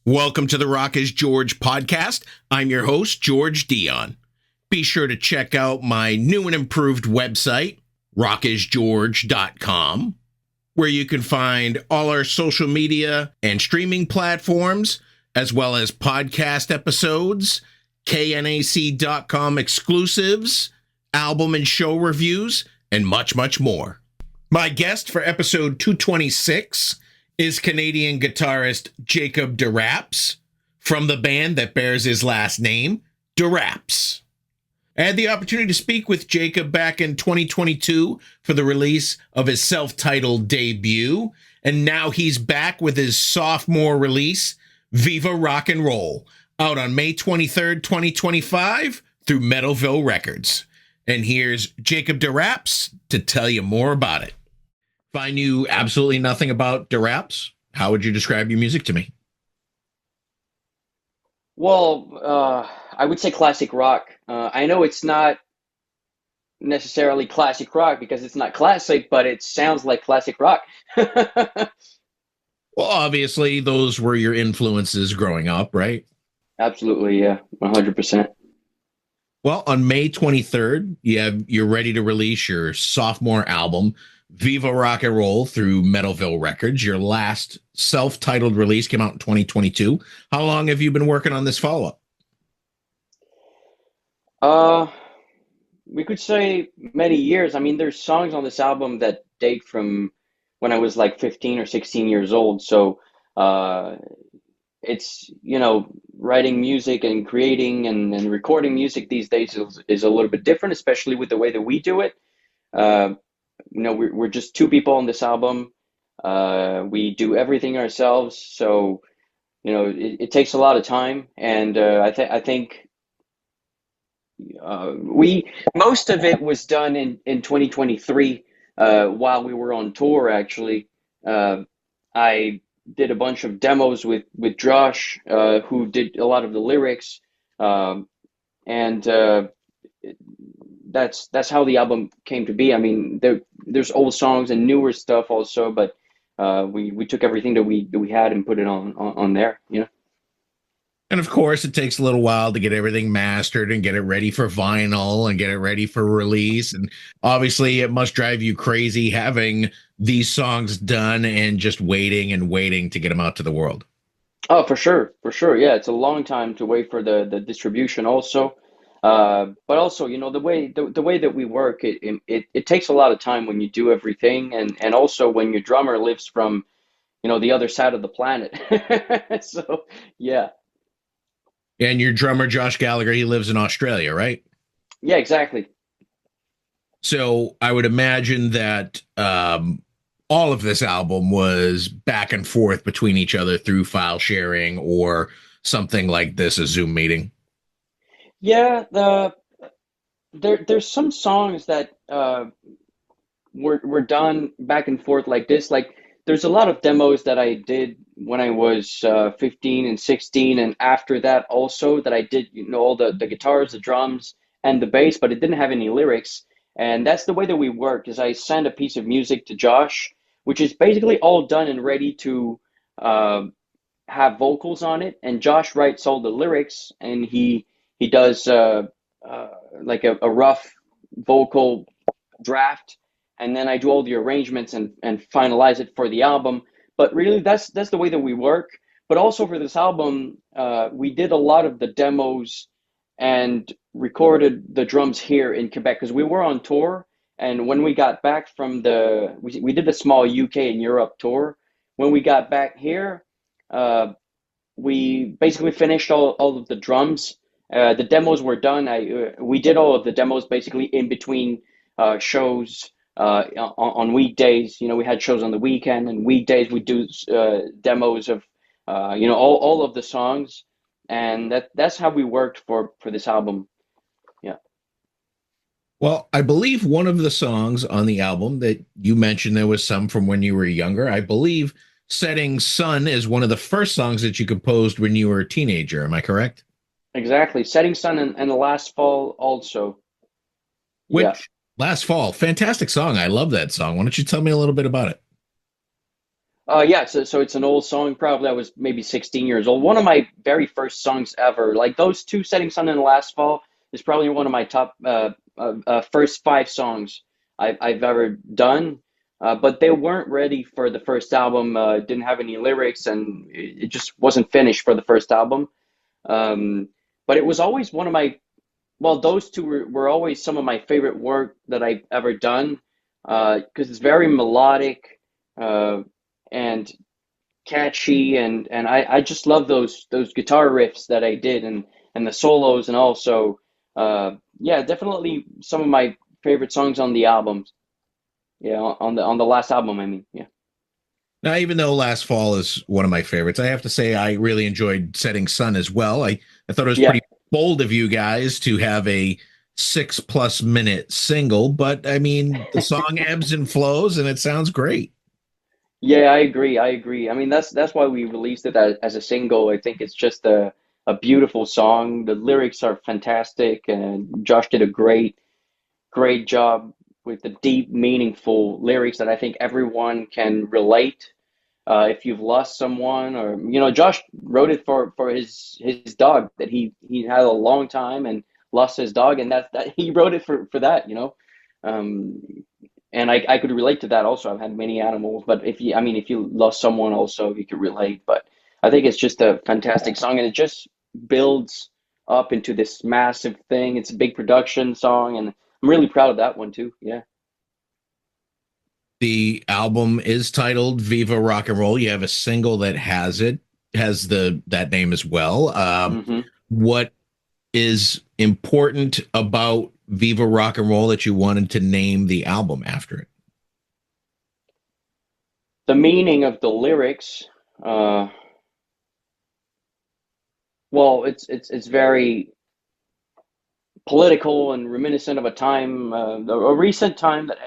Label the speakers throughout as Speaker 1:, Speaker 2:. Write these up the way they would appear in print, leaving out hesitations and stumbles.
Speaker 1: Welcome to the Rock is George podcast. I'm your host, George Dionne. Be sure to check out my new and improved website, rockisgeorge.com, where you can find all our social media and streaming platforms, as well as podcast episodes, knac.com exclusives, album and show reviews, and much, much more. My guest for episode 226 is Canadian guitarist Jason Deraps from the band that bears his last name, Deraps. I had the opportunity to speak with Jacob back in 2022 for the release of his self-titled debut, and now he's back with his sophomore release, VIVA Rock N Roll, out on May 23rd, 2025 through Metalville Records. And here's Jason Deraps to tell you more about it. If I knew absolutely nothing about Deraps, how would you describe your music to me?
Speaker 2: Well, I would say classic rock. I know it's not necessarily classic rock because it's not classic, but it sounds like classic rock.
Speaker 1: Well, obviously, those were your influences growing up, right?
Speaker 2: Absolutely, yeah, 100%.
Speaker 1: Well, on May 23rd, you're ready to release your sophomore album, VIVA Rock N Roll, through Metalville Records. Your last self-titled release came out in 2022. How long have you been working on this follow-up?
Speaker 2: We could say many years. I mean, there's songs on this album that date from when I was like 15 or 16 years old. So it's, writing music and creating and recording music these days is a little bit different, especially with the way that we do it. We're just two people on this album. We do everything ourselves, so it takes a lot of time, and I think most of it was done in 2023 while we were on tour. Actually, I did a bunch of demos with Josh, who did a lot of the lyrics, and that's how the album came to be. I mean, there's old songs and newer stuff also, but we took everything that we had and put it on there,
Speaker 1: And of course, it takes a little while to get everything mastered and get it ready for vinyl and get it ready for release. And obviously, it must drive you crazy having these songs done and just waiting and waiting to get them out to the world.
Speaker 2: Oh, for sure. Yeah, it's a long time to wait for the distribution also. But also, the way that we work, it takes a lot of time when you do everything, and also when your drummer lives from, the other side of the planet. So, yeah.
Speaker 1: And your drummer, Josh Gallagher, he lives in Australia, right?
Speaker 2: Yeah, exactly.
Speaker 1: So I would imagine that all of this album was back and forth between each other through file sharing or something like this, a Zoom meeting.
Speaker 2: Yeah, there's some songs that were done back and forth like this. Like there's a lot of demos that I did when I was 15 and 16, and after that also that I did, all the guitars, the drums, and the bass, but it didn't have any lyrics. And that's the way that we work. Is I send a piece of music to Josh, which is basically all done and ready to have vocals on it, and Josh writes all the lyrics, and he does like a rough vocal draft, and then I do all the arrangements and finalize it for the album. But really, that's the way that we work. But also for this album, we did a lot of the demos and recorded the drums here in Quebec because we were on tour. And when we got back from we did a small UK and Europe tour. When we got back here, we basically finished all of the drums. The demos were done. We did all of the demos basically in between shows. On weekdays, we had shows on the weekend, and weekdays we do demos of all of the songs, and that's how we worked for this album. Yeah.
Speaker 1: Well, I believe one of the songs on the album that you mentioned, there was some from when you were younger. I believe Setting Sun is one of the first songs that you composed when you were a teenager. Am I correct?
Speaker 2: Exactly. Setting Sun and the Last Fall also.
Speaker 1: Which
Speaker 2: Yeah.
Speaker 1: Last Fall, fantastic song. I love that song. Why don't you tell me a little bit about it?
Speaker 2: Yeah, so it's an old song. Probably I was maybe 16 years old. One of my very first songs ever. Like those two, Setting Sun and Last Fall, is probably one of my top first five songs I've ever done. But they weren't ready for the first album. Didn't have any lyrics, and it just wasn't finished for the first album. Um, but it was always one of my, well, those two were always some of my favorite work that I've ever done, because it's very melodic, uh, and catchy, and I just love those guitar riffs that I did, and the solos, and also yeah, definitely some of my favorite songs on the albums. Yeah, on the last album, I mean, yeah.
Speaker 1: Now, even though Last Fall is one of my favorites, I have to say I really enjoyed Setting Sun as well. I thought it was
Speaker 2: Yeah.
Speaker 1: pretty bold of you guys to have a 6+ minute single, but I mean, the song ebbs and flows and it sounds great.
Speaker 2: Yeah, I agree. I agree. I mean, that's why we released it as a single. I think it's just a beautiful song. The lyrics are fantastic, and Josh did a great job with the deep, meaningful lyrics that I think everyone can relate. If you've lost someone, or Josh wrote it for his dog that he had a long time and lost his dog, and that he wrote it for that. Um, and I could relate to that also. I've had many animals, but if you lost someone also, you could relate. But I think it's just a fantastic song, and it just builds up into this massive thing. It's a big production song, and I'm really proud of that one too. Yeah.
Speaker 1: The album is titled Viva Rock and Roll. You have a single that has that name as well.
Speaker 2: hmm
Speaker 1: What is important about Viva Rock and Roll that you wanted to name the album after it?
Speaker 2: The meaning of the lyrics, uh, well, it's very political and reminiscent of a time, a recent time that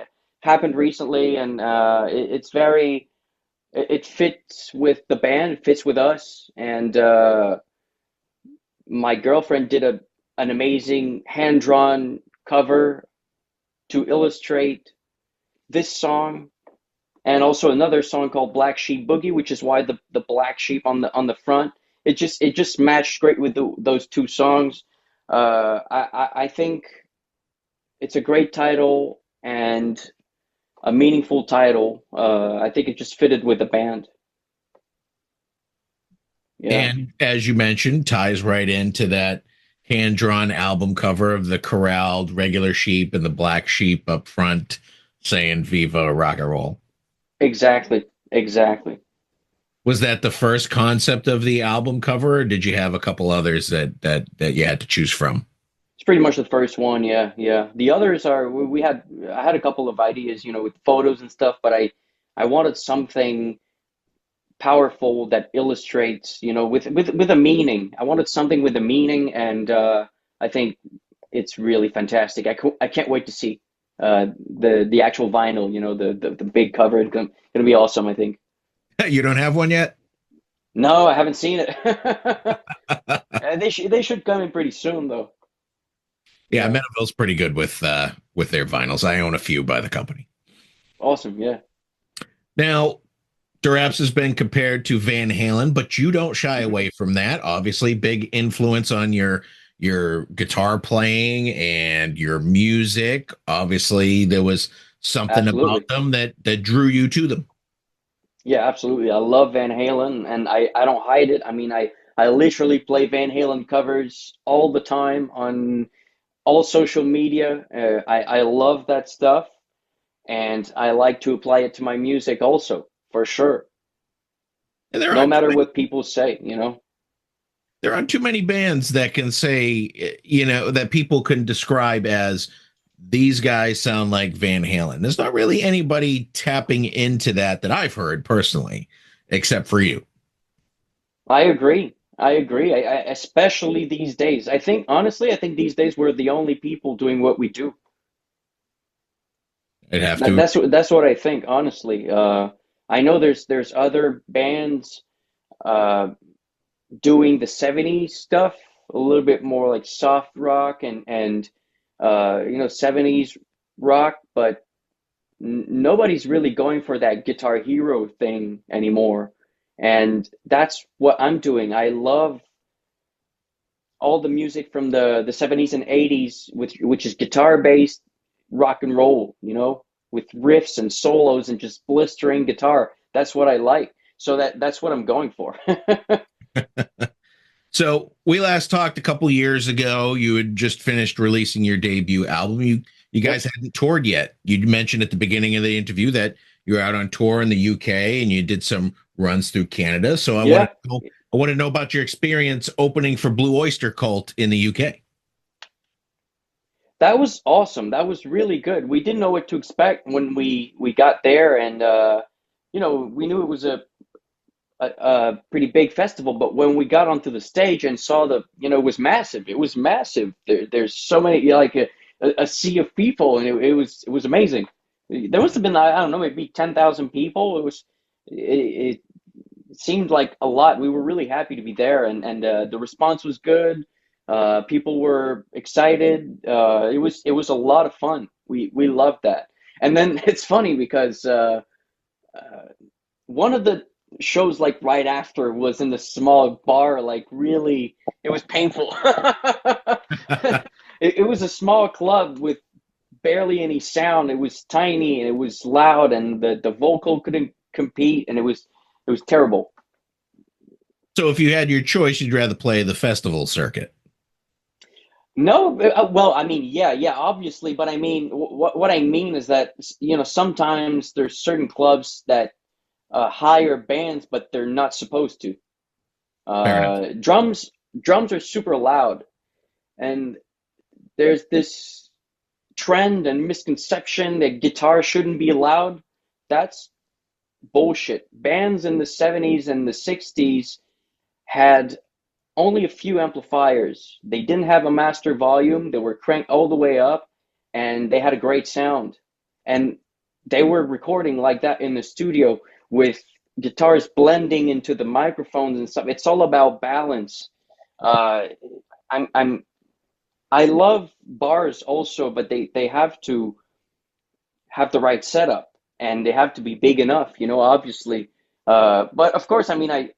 Speaker 2: happened recently, and it's very, it fits with the band, it fits with us, and my girlfriend did an amazing hand drawn cover to illustrate this song, and also another song called Black Sheep Boogie, which is why the black sheep on the front. It just matched great with those two songs. I think it's a great title and a meaningful title. I think it just fitted with the band. Yeah,
Speaker 1: And as you mentioned, ties right into that hand drawn album cover of the corralled regular sheep and the black sheep up front saying Viva Rock and Roll.
Speaker 2: exactly, exactly.
Speaker 1: Was that the first concept of the album cover, or did you have a couple others that you had to choose from?
Speaker 2: It's pretty much the first one. Yeah, yeah. The others are we had. I had a couple of ideas, with photos and stuff, but I wanted something powerful that illustrates, with a meaning. I wanted something with a meaning, and I think it's really fantastic. I can't wait to see the actual vinyl. The big cover. It's gonna be awesome, I think.
Speaker 1: You don't have one yet?
Speaker 2: No, I haven't seen it. They should come in pretty soon, though.
Speaker 1: Yeah,
Speaker 2: Yeah,
Speaker 1: Metalville's pretty good with their vinyls. I own a few by the company.
Speaker 2: awesome. Yeah.
Speaker 1: Now, Deraps has been compared to Van Halen, but you don't shy
Speaker 2: Mhm.
Speaker 1: away from that. Obviously, big influence on your guitar playing and your music. Obviously, there was something
Speaker 2: Absolutely.
Speaker 1: about them that drew you to them.
Speaker 2: Yeah, absolutely. I love Van Halen, and I don't hide it. I mean, I literally play Van Halen covers all the time on all social media. I love that stuff, and I like to apply it to my music also, for sure.
Speaker 1: And
Speaker 2: No matter what people say,
Speaker 1: there aren't too many bands that can say, that people can describe as these guys sound like Van Halen. There's not really anybody tapping into that I've heard personally, except for you.
Speaker 2: I agree. I agree. Especially these days. Honestly, I think these days we're the only people doing what we do.
Speaker 1: I'd have
Speaker 2: That,
Speaker 1: to.
Speaker 2: that's what I think, honestly. I know there's other bands uh, doing the '70s stuff, a little bit more like soft rock and '70s rock, but nobody's really going for that Guitar Hero thing anymore. And that's what I'm doing. I love all the music from the 70s and 80s, which is guitar based rock and roll, with riffs and solos and just blistering guitar. That's what I like. So that's what I'm going for.
Speaker 1: So we last talked a couple years ago. You had just finished releasing your debut album. You
Speaker 2: Yep.
Speaker 1: guys hadn't toured yet. You mentioned at the beginning of the interview that you were out on tour in the UK and you did some runs through Canada. So
Speaker 2: Yeah.
Speaker 1: I want to know about your experience opening for Blue Oyster Cult in the UK.
Speaker 2: That was awesome. That was really good. We didn't know what to expect when we got there, and we knew it was a pretty big festival. But when we got onto the stage and saw it was massive. It was massive. There's so many, like a sea of people, and it was amazing. There must have been, I don't know, maybe 10,000 people. It seemed like a lot. We were really happy to be there, and the response was good. People were excited. It was a lot of fun. We loved that. And then it's funny because one of the shows like right after was in the small bar. Like really, it was painful. It was a small club with barely any sound. It was tiny and it was loud, and the vocal couldn't compete, and it was terrible.
Speaker 1: So if you had your choice, you'd rather play the festival circuit.
Speaker 2: No, well, I mean, yeah, obviously, but I mean, what I mean is that sometimes there's certain clubs that hire bands, but they're not supposed to.
Speaker 1: Fair enough.
Speaker 2: Drums are super loud, and there's this trend and misconception that guitar shouldn't be loud. That's bullshit. Bands in the 70s and the 60s had only a few amplifiers. They didn't have a master volume. They were cranked all the way up, and they had a great sound. And they were recording like that in the studio with guitars blending into the microphones and stuff. It's all about balance. Uh, I love bars also, but they have to have the right setup, and they have to be big enough, obviously. But of course, I mean,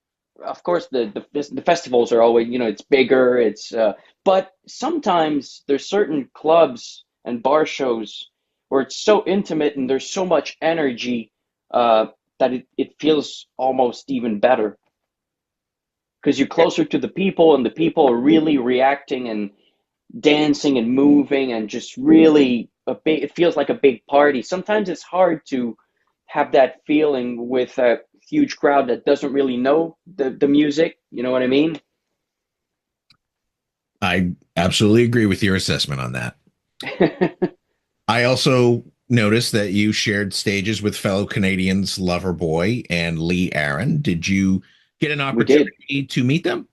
Speaker 2: of course the festivals are always, it's bigger. But sometimes there's certain clubs and bar shows where it's so intimate and there's so much energy that it feels almost even better because you're closer to the people, and the people are really reacting and dancing and moving, and just really it feels like a big party. Sometimes it's hard to have that feeling with a huge crowd that doesn't really know the music. You know what I mean?
Speaker 1: I absolutely agree with your assessment on that. I also noticed that you shared stages with fellow Canadians Loverboy and Lee Aaron. Did you get an
Speaker 2: We did.
Speaker 1: opportunity to meet them?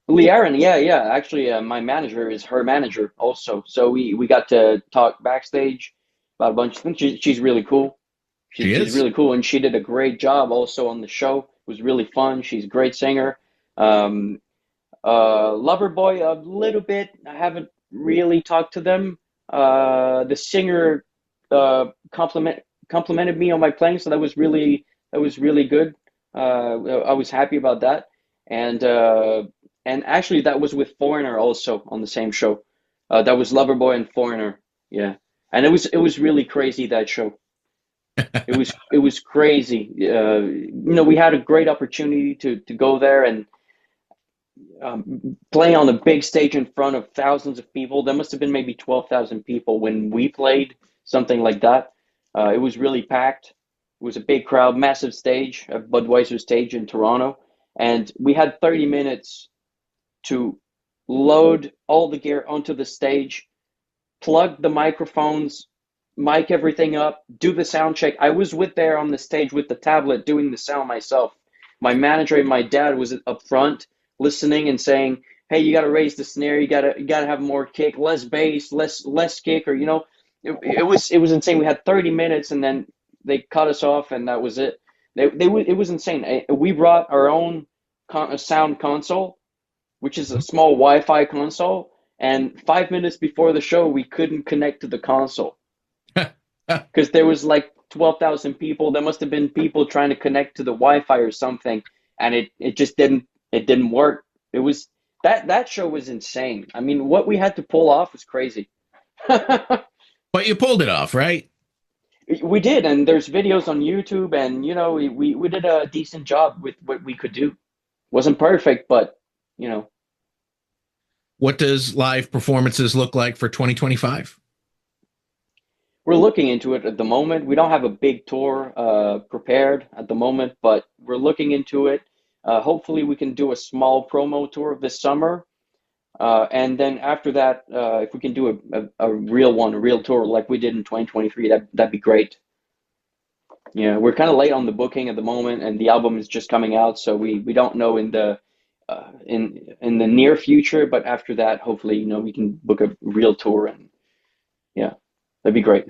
Speaker 2: Lee Aaron, yeah. Actually, my manager is her manager also. So we got to talk backstage about a bunch of things. She's really cool.
Speaker 1: She
Speaker 2: She's
Speaker 1: is.
Speaker 2: really cool, and she did a great job also on the show. It was really fun. She's a great singer. Um, Loverboy, a little bit. I haven't really talked to them. The singer complimented me on my playing, so that was really good. I was happy about that, and actually that was with Foreigner also on the same show. That was Loverboy and Foreigner, yeah, and it was really crazy, that show. It was crazy. We had a great opportunity to go there and play on a big stage in front of thousands of people. There must have been maybe 12,000 people when we played, something like that. It was really packed. It was a big crowd, massive stage, a Budweiser stage in Toronto, and we had 30 minutes to load all the gear onto the stage, plug the microphones, mic everything up, do the sound check. I was with there on the stage with the tablet doing the sound myself. My manager and my dad was up front listening and saying, "Hey, you got to raise the snare. You got to have more kick, less bass, less kick, or it was insane. We had 30 minutes, and then they cut us off, and that was it. It was insane. We brought our own sound console, which is a small Wi-Fi console, and 5 minutes before the show, we couldn't connect to the console. because there was like 12,000 people. There must have been people trying to connect to the Wi-Fi or something, and it just didn't work. It was that show was insane. I mean, what we had to pull off was crazy.
Speaker 1: But you pulled it off, right?
Speaker 2: We did, and there's videos on YouTube, and we did a decent job with what we could do. Wasn't perfect, but you know,
Speaker 1: What does live performances look like for 2025?
Speaker 2: we're looking into it at the moment. We don't have a big tour prepared at the moment, but we're looking into it. Hopefully, we can do a small promo tour this summer, and then after that, if we can do a real one, a real tour like we did in 2023, that'd be great. Yeah, we're kind of late on the booking at the moment, and the album is just coming out, so we don't know in the in the near future, but after that, hopefully, we can book a real tour, and yeah, that'd be great.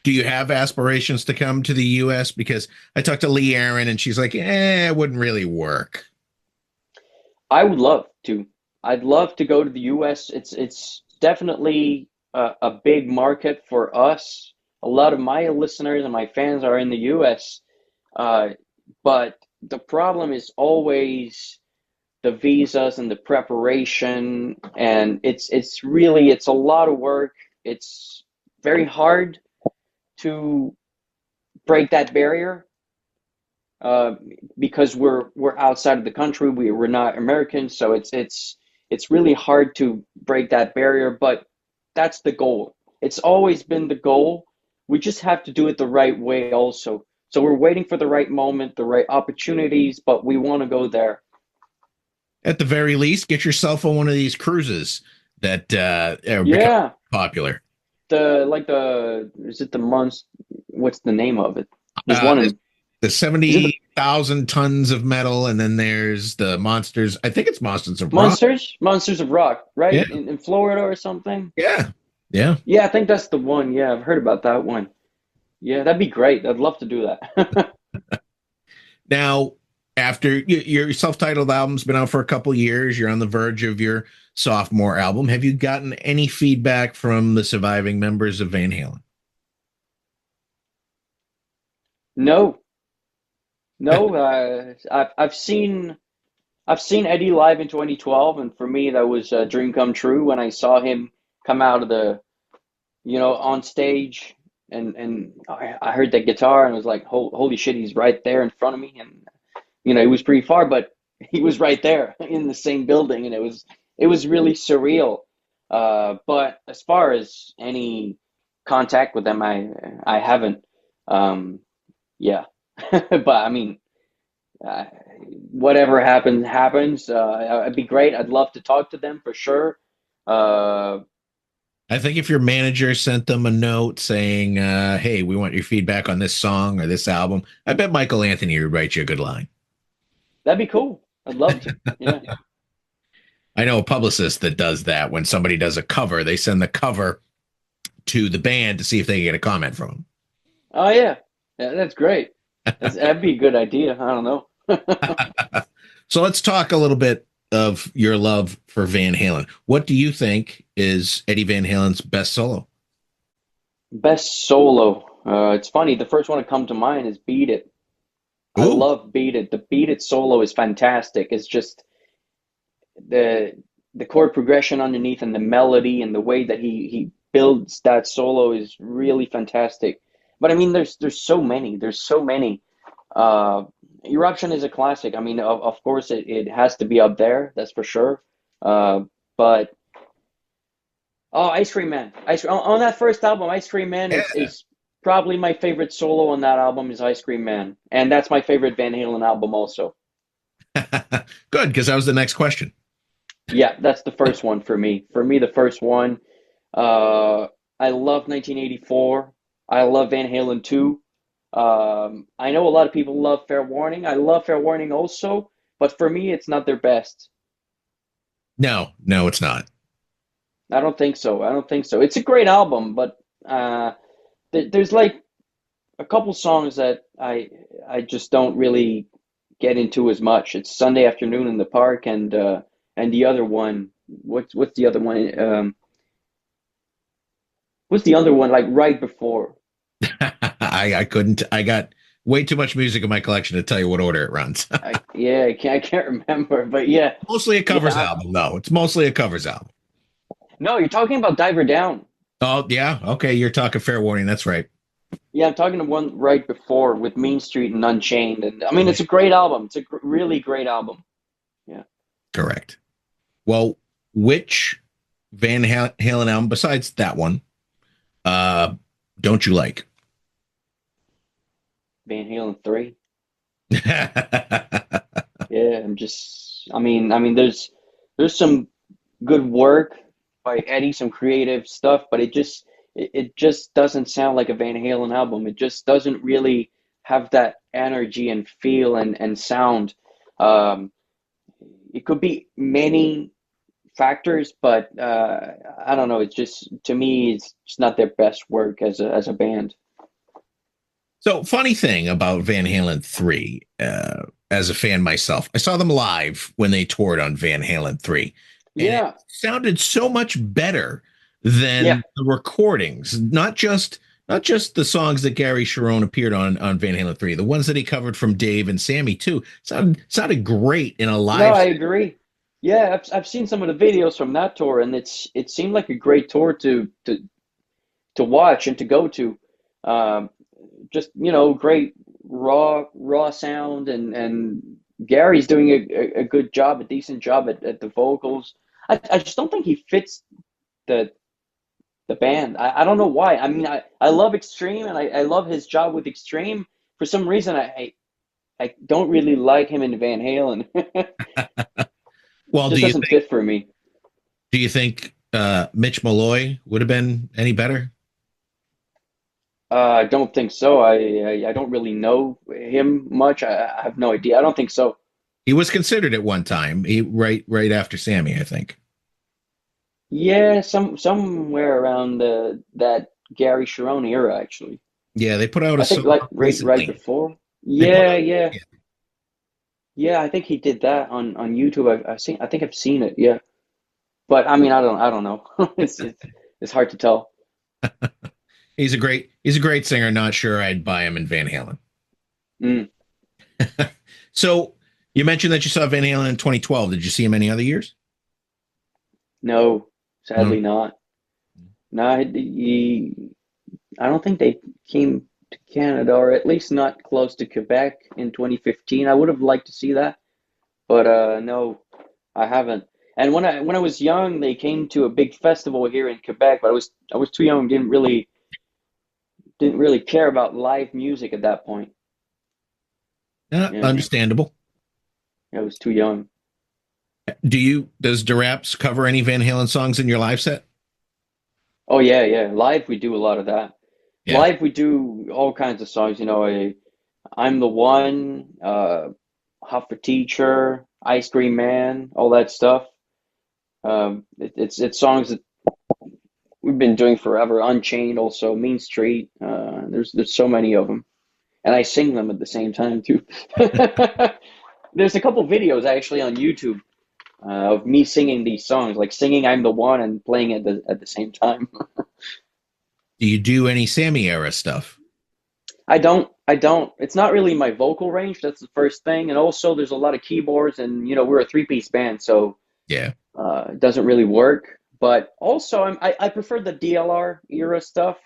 Speaker 1: Do you have aspirations to come to the US? Because I talked to Lee Aaron and she's like, it wouldn't really work.
Speaker 2: I would love to. I'd love to go to the US. It's definitely a big market for us. A lot of my listeners and my fans are in the US, but the problem is always the visas and the preparation, and it's a lot of work. It's very hard to break that barrier because we're outside of the country. We're not Americans, so it's really hard to break that barrier. But that's the goal. It's always been the goal. We just have to do it the right way, also. So we're waiting for the right moment, the right opportunities, but we want to go there.
Speaker 1: At the very least, get yourself on one of these cruises that are
Speaker 2: Yeah,
Speaker 1: popular.
Speaker 2: is it the months? What's the name of it? There's one in
Speaker 1: The
Speaker 2: is it the
Speaker 1: 70,000 tons of metal, and then there's the monsters. I think it's Monsters of Rock.
Speaker 2: Monsters of Rock, right?
Speaker 1: Yeah.
Speaker 2: In Florida or something.
Speaker 1: Yeah. Yeah.
Speaker 2: Yeah, I think that's the one. Yeah, I've heard about that one. Yeah, that'd be great. I'd love to do that.
Speaker 1: Now, after your self-titled album's been out for a couple years, you're on the verge of your sophomore album. Have you gotten any feedback from the surviving members of Van Halen?
Speaker 2: No, no. I've seen Eddie live in 2012, and for me that was a dream come true when I saw him come out of on stage, and I heard that guitar and was like, holy shit, he's right there in front of me, and he was pretty far, but he was right there in the same building, and it was really surreal. But as far as any contact with them, I haven't. Yeah, but I mean, uh, whatever happens. It'd be great. I'd love to talk to them for sure. Uh,
Speaker 1: I think if your manager sent them a note saying, hey, we want your feedback on this song or this album, I bet Michael Anthony would write you a good line.
Speaker 2: that'd be cool. I'd love to. Yeah.
Speaker 1: I know a publicist that does that. When somebody does a cover, they send the cover to the band to see if they can get a comment from them.
Speaker 2: Oh yeah. Yeah, that's great. That'd be a good idea. I don't know.
Speaker 1: So let's talk a little bit of your love for Van Halen. What do you think is Eddie Van Halen's best solo?
Speaker 2: Best solo. It's funny. The first one to come to mind is "Beat It." I
Speaker 1: Ooh,
Speaker 2: love "Beat It." The "Beat It" solo is fantastic. It's just the chord progression underneath and the melody and the way that he builds that solo is really fantastic. But I mean, there's so many. There's so many. Uh, Eruption is a classic. I mean, of course, it has to be up there. That's for sure. But oh, Ice Cream Man. On that first album, Ice Cream Man
Speaker 1: yeah.
Speaker 2: is probably my favorite solo on that album is Ice Cream Man, and that's my favorite Van Halen album also.
Speaker 1: Good, because that was the next question.
Speaker 2: Yeah, that's the first one for me. For me, the first one. I love 1984. I love Van Halen 2. I know a lot of people love Fair Warning. I love Fair Warning also, but for me, it's not their best.
Speaker 1: No, it's not.
Speaker 2: I don't think so. I don't think so. It's a great album, but there's like a couple songs that I just don't really get into as much. It's Sunday Afternoon in the Park and the other one. What's the other one? What's the other one like right before?
Speaker 1: I couldn't. I got way too much music in my collection to tell you what order it runs.
Speaker 2: I can't remember, but yeah,
Speaker 1: Mostly a covers
Speaker 2: yeah.
Speaker 1: album, though. It's mostly a covers album.
Speaker 2: No, you're talking about Diver Down.
Speaker 1: Oh yeah, okay. You're talking Fair Warning. That's right.
Speaker 2: Yeah, I'm talking to one right before with Mean Street and Unchained, and I mean it's a great album. It's a really great album. Yeah.
Speaker 1: Correct. Well, which Halen album besides that one uh, don't you like?
Speaker 2: Van Halen 3. Yeah, there's some good work by Eddie, some creative stuff, but it just doesn't sound like a Van Halen album. It just doesn't really have that energy and feel and sound. Um, it could be many factors, but I don't know. It's just to me, it's just not their best work as a band.
Speaker 1: So, funny thing about Van Halen 3, as a fan myself, I saw them live when they toured on Van Halen 3, and it
Speaker 2: Yeah,
Speaker 1: sounded so much better
Speaker 2: yeah.
Speaker 1: than the recordings. Not just the songs that Gary Sharon appeared on Van Halen 3, the ones that he covered from Dave and Sammy too. Sounded great in a
Speaker 2: No,
Speaker 1: live.
Speaker 2: I agree. Yeah, I've seen some of the videos from that tour, and it seemed like a great tour to watch and to go to. Um, just great raw sound, and Gary's doing a good job, a decent job at the vocals. I just don't think he fits the the band. I don't know why. I mean, I love Extreme, and I love his job with Extreme. For some reason, I don't really like him in Van Halen.
Speaker 1: Well,
Speaker 2: Just doesn't fit for me.
Speaker 1: do you think Mitch Malloy would have been any better?
Speaker 2: I don't think so. I don't really know him much. I have no idea. I don't think so.
Speaker 1: He was considered at one time. Right after Sammy, I think.
Speaker 2: Yeah, somewhere around that Gary Sharon era, actually.
Speaker 1: Yeah, they put out a
Speaker 2: I think
Speaker 1: song
Speaker 2: like right
Speaker 1: recently.
Speaker 2: before.
Speaker 1: They put
Speaker 2: Yeah, yeah,
Speaker 1: yeah.
Speaker 2: yeah. I think he did that on YouTube. I've seen. I think I've seen it. Yeah, but I mean, I don't know. It's hard to tell.
Speaker 1: He's a great singer. Not sure I'd buy him in Van Halen.
Speaker 2: Mm,
Speaker 1: So you mentioned that you saw Van Halen in 2012. Did you see him any other years?
Speaker 2: no,
Speaker 1: No.
Speaker 2: sadly not. No, I don't think they came to Canada, or at least not close to Quebec in 2015. I would have liked to see that, but no, I haven't. And when I was young, they came to a big festival here in Quebec, but I was too young, didn't really care about live music at that point. Yeah,
Speaker 1: Understandable.
Speaker 2: I was too young.
Speaker 1: Does Deraps cover any Van Halen songs in your live set?
Speaker 2: Oh yeah, yeah. Live we do a lot of that.
Speaker 1: Yeah.
Speaker 2: Live we do all kinds of songs. I'm the One, Hot for Teacher, Ice Cream Man, all that stuff. It's songs that we've been doing forever. Unchained, also Mean Street. There's so many of them, and I sing them at the same time too. There's a couple videos actually on YouTube of me singing these songs, like singing "I'm the One" and playing it at the same time.
Speaker 1: Do you do any Sammy era stuff?
Speaker 2: I don't. It's not really my vocal range. That's the first thing, and also there's a lot of keyboards, and we're a three-piece band, so
Speaker 1: Yeah.
Speaker 2: it doesn't really work. But also, I prefer the DLR era stuff.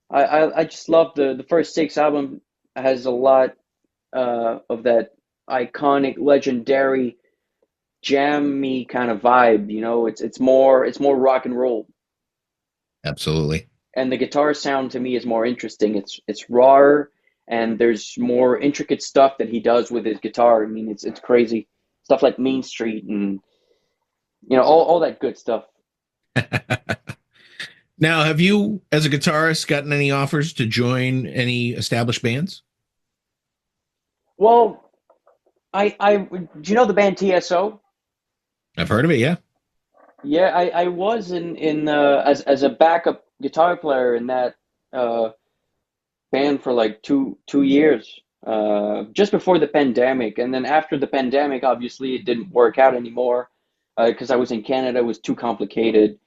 Speaker 2: I just love the first six album has a lot of that iconic, legendary, jammy kind of vibe. It's more rock and roll,
Speaker 1: Absolutely.
Speaker 2: and the guitar sound to me is more interesting. It's rawer, and there's more intricate stuff that he does with his guitar. I mean, it's crazy stuff like Mean Street and all that good stuff.
Speaker 1: Now, have you, as a guitarist, gotten any offers to join any established bands?
Speaker 2: Well, I do you know the band TSO?
Speaker 1: I've heard of it. Yeah.
Speaker 2: Yeah, I was in as a backup guitar player in that uh, band for like two years, just before the pandemic, and then after the pandemic, obviously it didn't work out anymore because I was in Canada. It was too complicated.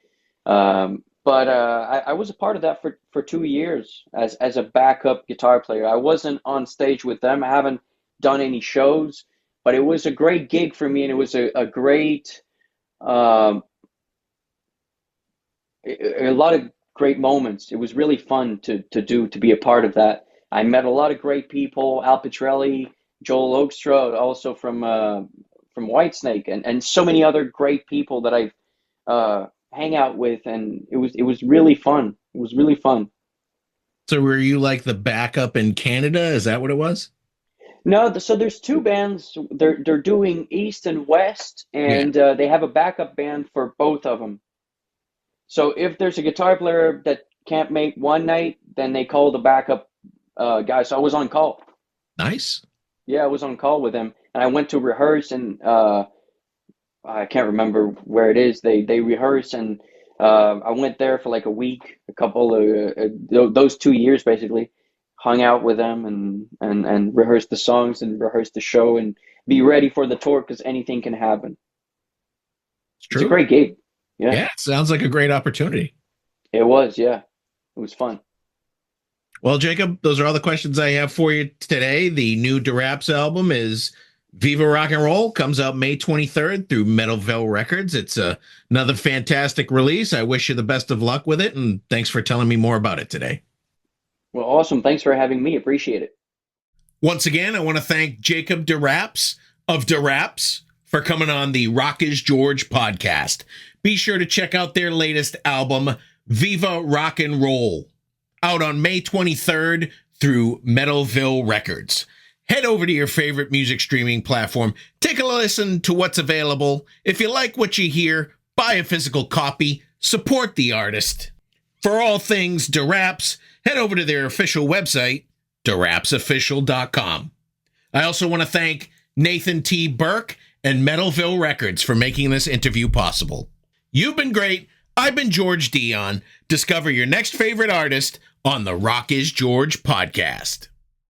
Speaker 2: But I was a part of that for 2 years as a backup guitar player. I wasn't on stage with them. I haven't done any shows, but it was a great gig for me, and it was a great, um, a lot of great moments. It was really fun to be a part of that. I met a lot of great people, Al Pitrelli, Joel Oakstra, also from Whitesnake, and so many other great people that I've hang out with, and it was really fun. It was really fun.
Speaker 1: So were you like the backup in Canada? Is that what it was?
Speaker 2: No, so there's two bands. They're doing East and West,
Speaker 1: Yeah.
Speaker 2: and they have a backup band for both of them. So if there's a guitar player that can't make one night, then they call the backup guy. So I was on call.
Speaker 1: Nice.
Speaker 2: Yeah, I was on call with him, and I went to rehearse, and I can't remember where it is. They rehearse, and I went there for like a week, a couple of those 2 years basically, hung out with them and rehearsed the songs and rehearsed the show and be ready for the tour because anything can happen.
Speaker 1: It's
Speaker 2: It's a
Speaker 1: true.
Speaker 2: great gig. Yeah,
Speaker 1: Yeah, it sounds like a great opportunity.
Speaker 2: it was. Yeah, it was fun.
Speaker 1: Well, Jacob, those are all the questions I have for you today. The new Deraps album is Viva Rock and Roll, comes out May 23rd through Metalville Records. It's another fantastic release. I wish you the best of luck with it, and thanks for telling me more about it today.
Speaker 2: Well, awesome. Thanks for having me. Appreciate it.
Speaker 1: Once again, I want to thank Jacob Deraps of Deraps for coming on the Rock is George podcast. Be sure to check out their latest album, Viva Rock and Roll, out on May 23rd through Metalville Records. Head over to your favorite music streaming platform. Take a listen to what's available. If you like what you hear, buy a physical copy. Support the artist. For all things Deraps, head over to their official website, derapsofficial.com. I also want to thank Nathan T. Burke and Metalville Records for making this interview possible. You've been great. I've been George Dionne. Discover your next favorite artist on the Rock is George podcast.